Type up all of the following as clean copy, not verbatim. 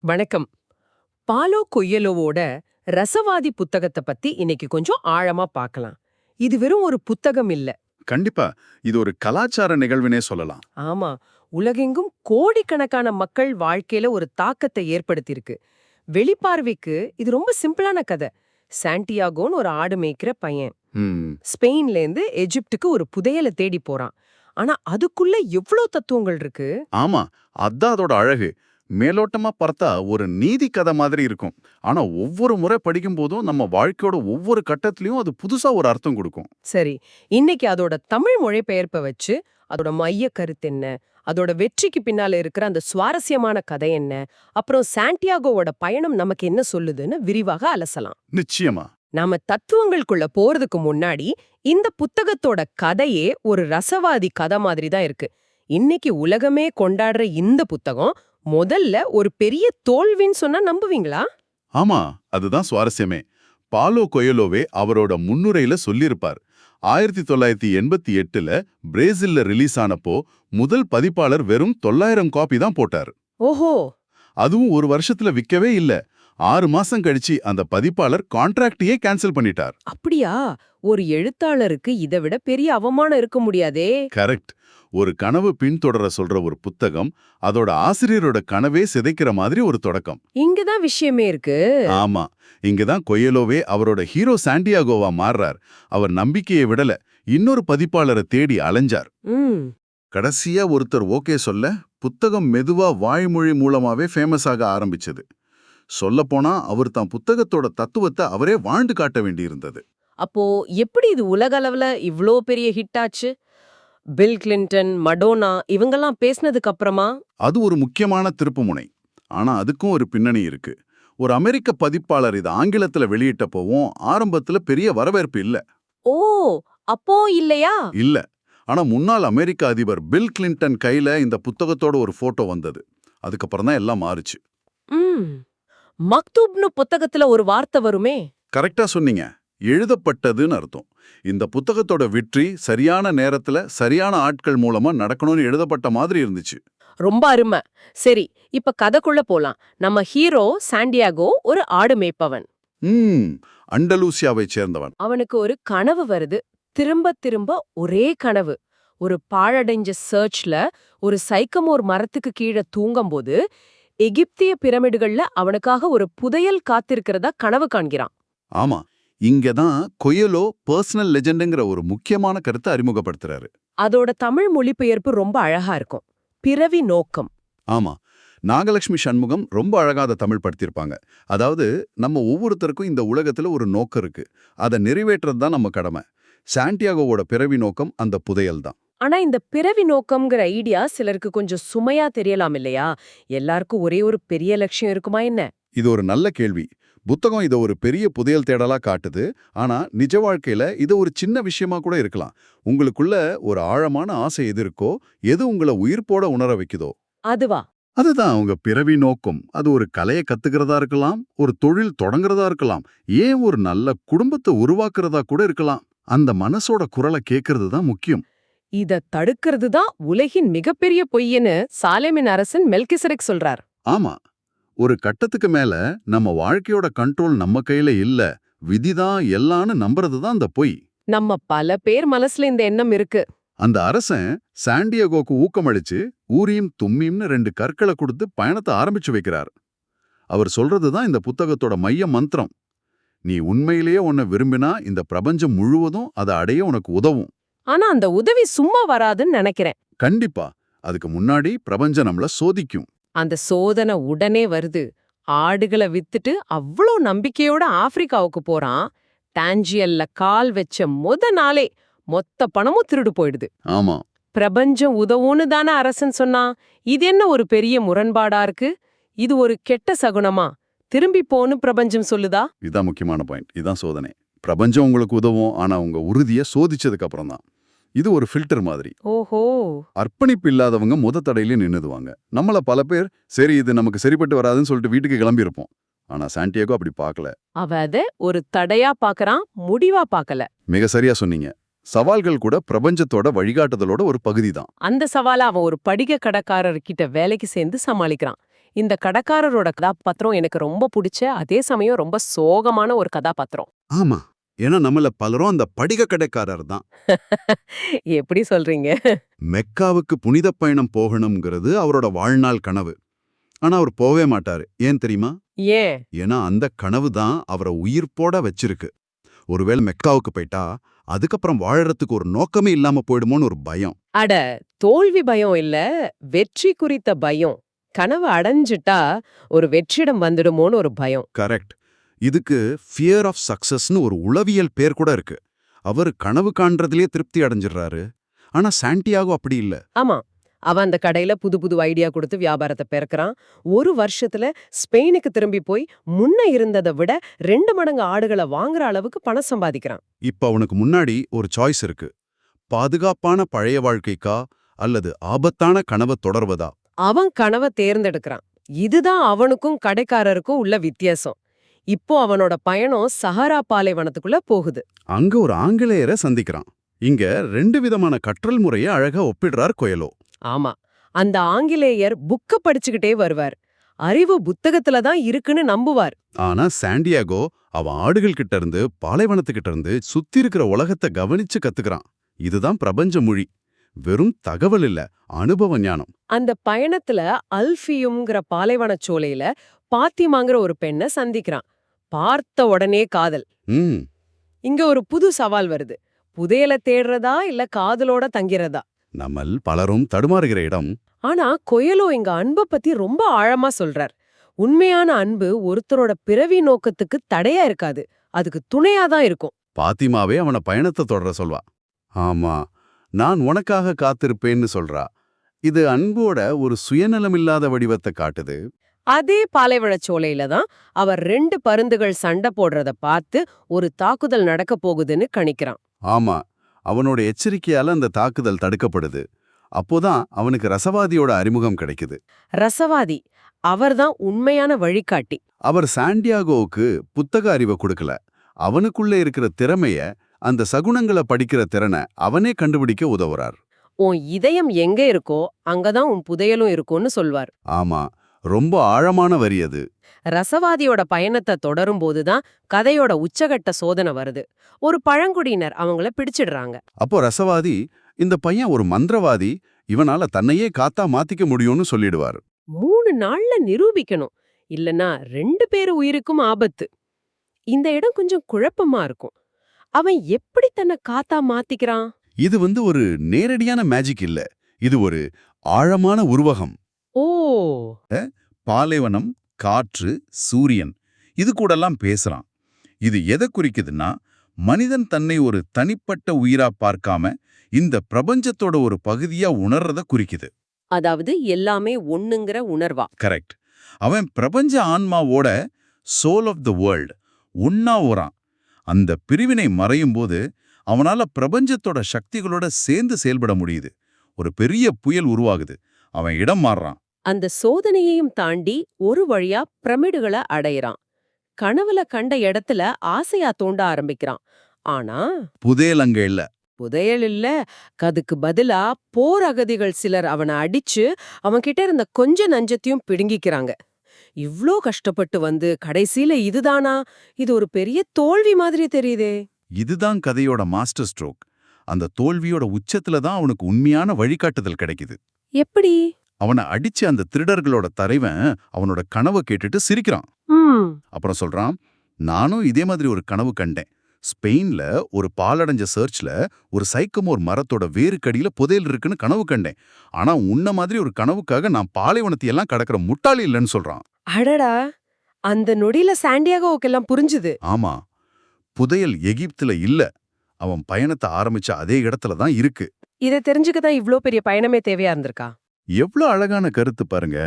வணக்கம். பாலோ கொய்யலோவோட ரசவாதி புத்தகத்தை பத்தி இன்னைக்கு கொஞ்சம் ஆழமா பார்க்கலாம். இது வெறும் ஒரு புத்தகம் இல்ல. கண்டிப்பா. இது ஒரு கலாச்சார நிகழ்வினே சொல்லலாம். ஆமா, உலகெங்கும் கோடிக்கணக்கான மக்கள் வாழ்க்கையில ஒரு தாக்கத்தை ஏற்படுத்தியிருக்கு. வெளிப்பார்வைக்கு இது ரொம்ப சிம்பிளான கதை. சாண்டியாகோன்னு ஒரு ஆடு மேய்க்கிற பையன் ம், ஸ்பெயின்லேருந்து எஜிப்டுக்கு ஒரு புதையலை தேடி போறான். ஆனா அதுக்குள்ள எவ்ளோ தத்துவங்கள் இருக்கு. ஆமா. அதான் அதோட அழகு. மேலோட்டமா பார்த்தா ஒரு நீதி கதை மாதிரி இருக்கும். ஆனா ஒவ்வொரு முறை படிக்கும் போதும் நம்ம வாழ்க்கையோட ஒவ்வொரு கட்டத்திலயும் அது புதுசா ஒரு அர்த்தம் கொடுக்கும். சரி, இன்னைக்கு அதோட தமிழ் மொழிபெயர்ப்பை வச்சு அதோட மைய கருத்து என்ன, அதோட வெற்றிக்கு பின்னால இருக்கிற அந்த சுவாரஸ்யமான கதை என்ன, அப்புறம் சாண்டியாகோவோட பயணம் நமக்கு என்ன சொல்லுதுன்னு விரிவாக அலசலாம். நிச்சயமா. நாம தத்துவங்களுக்குள்ள போறதுக்கு முன்னாடி இந்த புத்தகத்தோட கதையே ஒரு ரசவாதி கதை மாதிரி தான் இருக்கு. இன்னைக்கு உலகமே கொண்டாடுற இந்த புத்தகம் முதல்ல ஒரு பெரிய தோல்வின்னு சொன்னா நம்புவீங்களா? ஆமா, அதுதான் சுவாரஸ்யமே. பாலோ கொயலோவே அவரோட முன்னுரையில சொல்லியிருப்பார். 1988ல பிரேசில்ல ரிலீஸ் ஆனப்போ முதல் பதிப்பாளர் வெறும் 900 காப்பி தான் போட்டார். ஓஹோ. அதுவும் ஒரு வருஷத்துல விக்கவே இல்ல. 6 மாசம் கழிச்சு அந்த பதிப்பாளர் கான்ட்ராக்டையே கேன்சல் பண்ணிட்டார். அப்படியா? ஒரு எழுத்தாளருக்கு இதை விட பெரிய அவமானம் இருக்க முடியாதே. கரெக்ட். ஒரு கனவு பின்தொடர சொல்ற ஒரு புத்தகம் அதோட ஆசிரியரோட கனவே சிதைக்கிற மாதிரி ஒரு தொடக்கம். இங்கதான் விஷயமே இருக்கு. ஆமா, இங்கதான் கொயலோவே அவரோட ஹீரோ சாண்டியாகோவா மாறுறார். அவர் நம்பிக்கையை விடல, இன்னொரு பதிப்பாளரை தேடி அலைஞ்சார். ம். கடைசியா ஒருத்தர் ஓகே சொல்ல புத்தகம் மெதுவா வாய்மொழி மூலமாவே ஃபேமஸ் ஆக ஆரம்பிச்சது. சொல்லப்போனா அவர் தான் புத்தகத்தோட தத்துவத்தை அவரே வாழ்ந்து காட்ட வேண்டியிருந்தது. அப்போ எப்படி இது உலக அளவுல இவ்ளோ பெரிய ஹிட் ஆச்சு? பில் கிளின்டன், மடோனா இவங்கெல்லாம் பேசினதுக்கு அப்புறமா? அது ஒரு முக்கியமான திருப்புமுனை. ஆனா அதுக்கும் ஒரு பின்னணி இருக்கு. ஒரு அமெரிக்க பதிப்பாளர் இது ஆங்கிலத்துல வெளியிட்டப்போவும் ஆரம்பத்துல பெரிய வரவேற்பு இல்ல. ஓ, அப்போ இல்லையா? இல்ல. ஆனா முன்னாள் அமெரிக்க அதிபர் பில் கிளின்டன் கையில இந்த புத்தகத்தோட ஒரு போட்டோ வந்தது. அதுக்கப்புறம் தான் எல்லாம் மாறுச்சு. ம். மக்தூப்னு புத்தகத்துல ஒரு வார்த்தை வருமே. கரெக்டா சொன்னீங்க. எழுதப்பட்டதுன்னு அர்த்தம். இந்த புத்தகத்தோட வெற்றி சரியான நேரத்துல சரியான ஆட்கள் மூலமா நடக்கணும்னு எழுதப்பட்ட மாதிரி இருந்துச்சு. ரொம்ப அருமை. சரி, இப்ப கதைக்குள்ள போலாம். நம்ம ஹீரோ சாண்டியாகோ ஒரு ஆடு மேய்ப்பவன். ம் அண்டலூசியாவை சேர்ந்தவன். அவனுக்கு ஒரு கனவு வருது. திரும்ப திரும்ப ஒரே கனவு. ஒரு பாழடைஞ்ச சர்ச்ல ஒரு சைக்கமோர் மரத்துக்கு கீழே தூங்கும்போது எகிப்திய பிரமிடுகள்ல அவனுக்காக ஒரு புதையல் காத்திருக்கிறதா கனவு காண்கிறான். ஆமா, இங்கதான் கொயலோ பர்சனல் லெஜெண்டுங்கிற ஒரு முக்கியமான கருத்தை அறிமுகப்படுத்துறாரு. அதோட தமிழ் மொழிபெயர்ப்பு ரொம்ப அழகா இருக்கும். பிறவி நோக்கம். ஆமா, நாகலட்சுமி சண்முகம் ரொம்ப அழகாத தமிழ் படுத்திருப்பாங்க. அதாவது நம்ம ஒவ்வொருத்தருக்கும் இந்த உலகத்துல ஒரு நோக்கம் இருக்கு. அதை நிறைவேற்றது தான் நம்ம கடமை. சாண்டியாகோவோட பிறவி நோக்கம் அந்த புதையல் தான். ஆனா இந்த பிறவி நோக்கம்ங்கிற ஐடியா சிலருக்கு கொஞ்சம் சுமையா தெரியலாம் இல்லையா? எல்லாருக்கும் ஒரே ஒரு பெரிய லட்சியம் இருக்குமா என்ன? இது ஒரு நல்ல கேள்வி. புத்தகம் இதை ஒரு பெரிய புதையல் தேடலா காட்டுது. ஆனா நிஜ வாழ்க்கையில இது ஒரு சின்ன விஷயமா கூட இருக்கலாம். உங்களுக்குள்ள ஒரு ஆழமான ஆசை எது இருக்கோ, எது உங்களை உயிர்ப்போட உணர வைக்குதோ அதுவா? அதுதான் உங்க பிறவி நோக்கம். அது ஒரு கலையை கத்துக்கிறதா இருக்கலாம், ஒரு தொழில் தொடங்குறதா இருக்கலாம், ஏன் ஒரு நல்ல குடும்பத்தை உருவாக்குறதா கூட இருக்கலாம். அந்த மனசோட குரலை கேட்கறது தான் முக்கியம். இத தடுக்கிறது தான் உலகின் மிகப்பெரிய பொய்ன்னு சாலேமின் அரசன் மெல்கிசெதேக் சொல்றார். ஆமா, ஒரு கட்டத்துக்கு மேல நம்ம வாழ்க்கையோட கண்ட்ரோல் நம்ம கையில இல்ல, விதிதான் எல்லான்னு நம்புறது தான் அந்த பொய். நம்ம பல பேர் மனசுல இந்த எண்ணம் இருக்கு. அந்த அரசன் சாண்டியாகோக்கு ஊக்கமளிச்சு ஊரியும் தும்மியும்னு 2 கற்களை கொடுத்து பயணத்தை ஆரம்பிச்சு வைக்கிறார். அவர் சொல்றதுதான் இந்த புத்தகத்தோட மைய மந்திரம். நீ உண்மையிலேயே உன்னை விரும்பினா இந்த பிரபஞ்சம் முழுவதும் அதை அடைய உனக்கு உதவும். ஆனா அந்த உதவி சும்மா வராதுன்னு நினைக்கிறேன். கண்டிப்பா. அதுக்கு முன்னாடி பிரபஞ்சம் நம்மள சோதிக்கும். அந்த சோதனை உடனே வருது. ஆடுகளை வித்துட்டு அவ்வளோ நம்பிக்கையோட ஆப்பிரிக்காவுக்கு போறான். டான்ஜியல்ல கால் வச்ச நாளே மொத்த பணமும் திருடு போயிடுது. ஆமா, பிரபஞ்சம் உதவுன்னு தானே அரசன் சொன்னான். இது என்ன ஒரு பெரிய முரண்பாடா இருக்கு? இது ஒரு கெட்ட சகுனமா? திரும்பி போன்னு பிரபஞ்சம் சொல்லுதா? இதான் முக்கியமான பாயிண்ட். இதான் சோதனை. பிரபஞ்சம் உங்களுக்கு உதவும், ஆனா உங்க உறுதியை சோதிச்சதுக்கு அப்புறம் தான். இது ஒரு ஃபில்டர் மாதிரி. ஓஹோ. அர்ப்பணிப்பு இல்லாதவங்க தடையிலே நின்னுதுவாங்க. நம்மள பல பேர் சரி இது நமக்கு சரிப்பட்டு வராதுன்னு சொல்லிட்டு வீட்டுக்கு கிளம்பி இருப்போம். ஆனா சாண்டியாகோ அப்படி பார்க்கல. அவ அத ஒரு தடையா பாக்கறான், முடிவா பாக்கல. மிக சரியா சொன்னீங்க. சவால்கள் கூட பிரபஞ்சத்தோட வழிகாட்டுதலோட ஒரு பகுதி தான். அந்த சவால அவன் ஒரு படிக கடைக்காரர்கிட்ட வேலைக்கு சேர்ந்து சமாளிக்கிறான். இந்த கடைக்காரரோட கதாபாத்திரம் எனக்கு ரொம்ப பிடிச்ச, அதே சமயம் ரொம்ப சோகமான ஒரு கதாபாத்திரம். ஆமா, ஏன்னா நம்மள பலரும் அந்த படிக கடைக்காரர் தான். எப்படி சொல்றீங்க? மெக்காவுக்கு புனித பயணம் போகணுங்கிறது அவரோட வாழ்நாள் கனவு. ஆனா அவர் போவே மாட்டாரு. ஏன் தெரியுமா? ஏன்? ஏன்னா அந்த கனவு தான் அவரை உயிர்ப்போட வச்சிருக்கு. ஒருவேளை மெக்காவுக்கு போயிட்டா அதுக்கப்புறம் வாழறதுக்கு ஒரு நோக்கமே இல்லாம போயிடுமோன்னு ஒரு பயம். அட, தோல்வி பயம் இல்ல, வெற்றி குறித்த பயம். கனவு அடைஞ்சிட்டா ஒரு வெற்றிடம் வந்துடுமோன்னு ஒரு பயம். கரெக்ட். இதுக்கு ஃபியர் ஆஃப் சக்சஸ்னு ஒரு உளவியல் பேர் கூட இருக்கு. அவர் கனவு காண்றதுலயே திருப்தி அடைஞ்சிடுறாரு. ஆனா சாண்டியாகோ அப்படி இல்ல. ஆமா, அவன் அந்த கடையில புது புது ஐடியா கொடுத்து வியாபாரத்தை பெருக்கிறான். ஒரு வருஷத்துல ஸ்பெயினுக்கு திரும்பி போய் முன்ன இருந்ததை விட 2 மடங்கு ஆடுகளை வாங்குற அளவுக்கு பணம் சம்பாதிக்கிறான். இப்ப அவனுக்கு முன்னாடி ஒரு சாய்ஸ் இருக்கு. பாதுகாப்பான பழைய வாழ்க்கைக்கா அல்லது ஆபத்தான கனவை தொடர்வதா? அவன் கனவை தேர்ந்தெடுக்கிறான். இதுதான் அவனுக்கும் கடைக்காரருக்கும் உள்ள வித்தியாசம். இப்போ அவனோட பயணம் சஹாரா பாலைவனத்துக்குள்ள போகுது. அங்க ஒரு ஆங்கிலேயரை சந்திக்கிறான். இங்க 2 விதமான கற்றல் முறையை அழகா ஒப்பிடுறார் கொயலோ. ஆமா, அந்த ஆங்கிலேயர் புக்க படிச்சுக்கிட்டே வருவார். அறிவு புத்தகத்துல தான் இருக்குன்னு நம்புவார். ஆனா சாண்டியாகோ அவன் ஆடுகள் கிட்ட இருந்து பாலைவனத்துக்கிட்ட இருந்து சுத்தி இருக்கிற உலகத்தை கவனிச்சு கத்துக்கிறான். இதுதான் பிரபஞ்ச மொழி. வெறும் தகவல் இல்ல, அனுபவ ஞானம். அந்த பயணத்துல அல்ஃபியும்ங்கிற பாலைவனச் சோலையில பாத்திமாங்கிற ஒரு பெண்ணை சந்திக்கிறான். பார்த்த உடனே காதல். ம் இங்க ஒரு புது சவால் வருது. புதையல தேடுறதா இல்ல காதலோட தங்கிறதா? நம்மள் பலரும் தடுமாறுகிற இடம். ஆனா கொயலோ இங்க அன்பை பத்தி ரொம்ப ஆழமா சொல்றார். உண்மையான அன்பு ஒருத்தரோட பிறவி நோக்கத்துக்கு தடையா இருக்காது, அதுக்கு துணையா தான் இருக்கும். பாத்திமாவே அவன பயணத்தை தொடர சொல்வா. ஆமா, நான் உனக்காக காத்திருப்பேன்னு சொல்றா. இது அன்போட ஒரு சுயநலமில்லாத வடிவத்தை காட்டுது. அதே பாலைவனச் சோலையில தான் அவர் 2 பருந்துகள் சண்டை போடுறத பார்த்து ஒரு தாக்குதல் நடக்க போகுதுன்னு கணிக்கிறான். ஆமா, அவனோட எச்சரிக்கையால அந்த தாக்குதல் தடுக்கப்படுது. அப்போதான் அவனுக்கு ரசவாதியோட அறிமுகம் கிடைக்குது. ரசவாதி, அவர்தான் உண்மையான வழிகாட்டி. அவர் சாண்டியாகோவுக்கு புத்தக அறிவை கொடுக்கல. அவனுக்குள்ள இருக்கிற திறமைய, அந்த சகுனங்களை படிக்கிற திறனை அவனே கண்டுபிடிக்க உதவுறார். உன் இதயம் எங்க இருக்கோ அங்கதான் உன் புதையலும் இருக்கும்னு சொல்வார். ஆமா, ரொம்ப ஆழமான வரி அது. ரசவாதியோட பயணத்தை தொடரும் போதுதான் கதையோட உச்சகட்ட சோதனை வருது. ஒரு பழங்குடியினர் அவங்கள பிடிச்சிடுறாங்க. அப்போ ரசவாதி, இந்த பையன் ஒரு மந்திரவாதி, இவனால தன்னையே காத்தா மாத்திக்க முடியும்னு சொல்லிடுவார். 3 நாள்ல நிரூபிக்கணும், இல்லனா 2 பேரு உயிருக்கும் ஆபத்து. இந்த இடம் கொஞ்சம் குழப்பமா இருக்கும். அவன் எப்படி தன்னை காத்தா மாத்திக்கிறான்? இது ஒரு நேரடியான மேஜிக் இல்ல, இது ஒரு ஆழமான உருவகம். ஓ, பாலைவனம், காற்று, சூரியன், இது கூடலாம் பேசுறான். இது எதை குறிக்குதுன்னா, மனிதன் தன்னை ஒரு தனிப்பட்ட உயிரா பார்க்காம இந்த பிரபஞ்சத்தோட ஒரு பகுதியா உணர்றத குறிக்குது. அதாவது எல்லாமே ஒண்ணுங்கிற உணர்வா? கரெக்ட். அவன் பிரபஞ்ச ஆன்மாவோட சோல் ஆஃப் த வேர்ல்ட் ஒன்னா ஓரான். அந்த பிரிவினை மறையும் போது அவனால பிரபஞ்சத்தோட சக்திகளோட சேர்ந்து செயல்பட முடியுது. ஒரு பெரிய புயல் உருவாகுது. அவன் இடம் மாறுறான். அந்த சோதனையையும் தாண்டி ஒரு வழியா பிரமிடுகளை அடையறான். கனவுல கண்ட இடத்துல ஆசையா தோண்ட ஆரம்பிக்கிறான். ஆனா புதையலங்க இல்ல. புதையல் இல்ல, அதுக்கு பதிலா போர் அகதிகள் சிலர் அவனை அடிச்சு அவன்கிட்ட இருந்த கொஞ்ச நஞ்சத்தையும் பிடுங்கிக்கிறாங்க. இவ்ளோ கஷ்டப்பட்டு வந்து கடைசியில இதுதானா? இது ஒரு பெரிய தோல்வி மாதிரி தெரியுதே. இதுதான் கதையோட மாஸ்டர் ஸ்ட்ரோக். அந்த தோல்வியோட உச்சத்துல தான் அவனுக்கு உண்மையான வழிகாட்டுதல் கிடைக்குது. எப்படி? அவனை அடிச்சு அந்த திருடர்களோட தலைவன் அவனோட கனவை கேட்டுட்டு சிரிக்கிறான். அப்புறம் சொல்றான், நானும் இதே மாதிரி ஒரு கனவு கண்டேன். ஸ்பெயின்ல ஒரு பாலடைஞ்ச சர்ச்ல ஒரு சைக்கமோர் மரத்தோட வேருக்கடியில புதையல் இருக்குன்னு கனவு கண்டேன். ஆனா உன்ன மாதிரி ஒரு கனவுக்காக நான் பாலைவனத்தையெல்லாம் கடக்கிற முட்டாளி இல்லைன்னு சொல்றான். அடடா, அந்த நொடியில சாண்டியாகோவுக்கெல்லாம் புரிஞ்சுது. ஆமா, புதையல் எகிப்துல இல்ல, அவன் பயணத்தை ஆரம்பிச்ச அதே இடத்துல தான் இருக்கு. இதை தெரிஞ்சுக்கதான் இவ்ளோ பெரிய பயணமே தேவையா இருந்திருக்கா? எவ்ளோ அழகான கருத்து பாருங்க.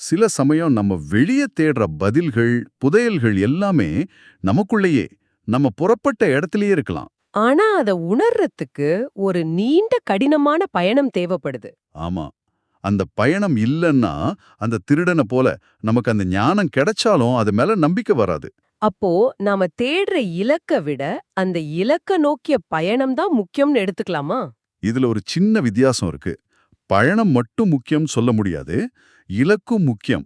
சில சமயம் நம்ம வெளியே தேடுற பதில்கள், புதையல்கள் எல்லாமே நமக்குள்ளேயே, நம்ம புறப்பட்ட இடத்திலேயே இருக்கலாம். ஆனா அத உணர்றதுக்கு ஒரு நீண்ட கடினமான பயணம் தேவைப்படுது. ஆமா, அந்த பயணம் இல்லைன்னா அந்த திருடனை போல நமக்கு அந்த ஞானம் கிடைச்சாலும் அது மேல நம்பிக்கை வராது. அப்போ நாம தேடுற இலக்க விட அந்த இலக்க நோக்கிய பயணம் தான் முக்கியம்னு எடுத்துக்கலாமா? இதுல ஒரு சின்ன வித்தியாசம் இருக்கு. பயணம் மட்டும் முக்கியம் சொல்ல முடியாது, இலக்கும் முக்கியம்.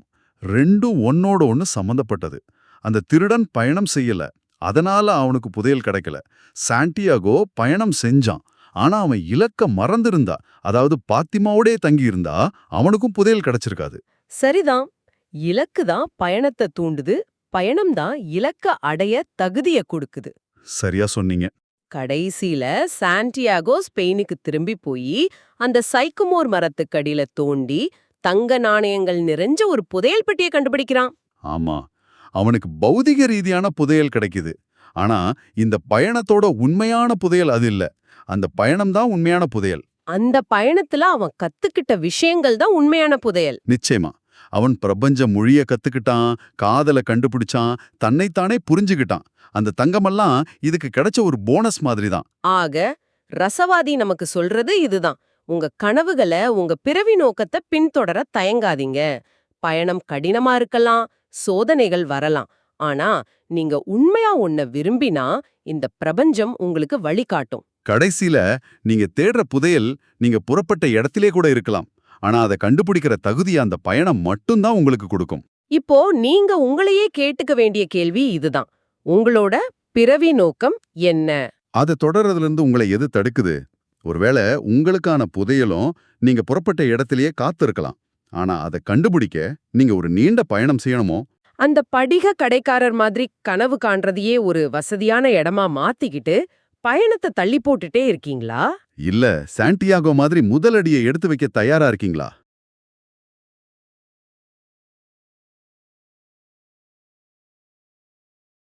ரெண்டும் ஒன்னோட ஒன்னு சம்பந்தப்பட்டது. அந்த திருடன் பயணம் செய்யல, அதனால அவனுக்கு புதையல் கிடைக்கல. சாண்டியாகோ பயணம் செஞ்சான், ஆனா அவன் இலக்க மறந்திருந்தா, அதாவது பாத்திமாவோடே தங்கியிருந்தா அவனுக்கும் புதையல் கிடைச்சிருக்காது. சரிதான். இலக்கு தான் பயணத்தை தூண்டுது, பயணம் தான் இலக்க அடைய தகுதிய கொடுக்குது. சரியா சொன்னீங்க. கடைசியில சாண்டியாகோ ஸ்பெயினுக்கு திரும்பி போய் அந்த சைக்கமோர் மரத்துக்கடியில தோண்டி தங்க நாணயங்கள் நிறைஞ்ச ஒரு புதையல் பெட்டியை கண்டுபிடிக்கிறான். ஆமா, அவனுக்கு பௌதிக ரீதியான புதையல் கிடைக்குது. ஆனா இந்த பயணத்தோட உண்மையான புதையல் அது இல்ல. அந்த பயணம்தான் உண்மையான புதையல். அந்த பயணத்துல அவன் கத்துக்கிட்ட விஷயங்கள் தான் உண்மையான புதையல். நிச்சயமா. அவன் பிரபஞ்ச மொழிய கத்துக்கிட்டான், காதல கண்டுபிடிச்சான், தன்னைத்தானே புரிஞ்சுக்கிட்டான். அந்த தங்கமெல்லாம் இதுக்கு கிடைச்ச ஒரு போனஸ் மாதிரி தான். ஆக ரசவாதி நமக்கு சொல்றது இதுதான். உங்க கனவுகளை, உங்க பிறவி நோக்கத்தை பின்தொடர தயங்காதீங்க. பயணம் கடினமா இருக்கலாம், சோதனைகள் வரலாம். ஆனா நீங்க உண்மையா ஒன்ன விரும்பினா இந்த பிரபஞ்சம் உங்களுக்கு வழிகாட்டும். கடைசியில நீங்க தேடுற புதையல் நீங்க புறப்பட்ட இடத்திலே கூட இருக்கலாம். ஆனா அதை கண்டுபிடிக்கிற தகுதியை அந்த பயணம் மட்டும்தான் உங்களுக்கு கொடுக்கும். இப்போ நீங்க உங்களையே கேட்டுக்க வேண்டிய கேள்வி இதுதான். உங்களோட பிறவி நோக்கம் என்ன? அதை தொடர்றதுல இருந்து உங்களை எது தடுக்குது? ஒருவேளை உங்களுக்கான புதையலும் நீங்க புறப்பட்ட இடத்திலேயே காத்திருக்கலாம். ஆனா அதை கண்டுபிடிக்க நீங்க ஒரு நீண்ட பயணம் செய்யணுமோ? அந்த படிக கடைக்காரர் மாதிரி கனவு காண்றதையே ஒரு வசதியான இடமா மாத்திக்கிட்டு பயணத்தை தள்ளி போட்டுட்டே இருக்கீங்களா? இல்ல சாண்டியாகோ மாதிரி முதல் அடியை எடுத்து வைக்க தயாரா இருக்கீங்களா?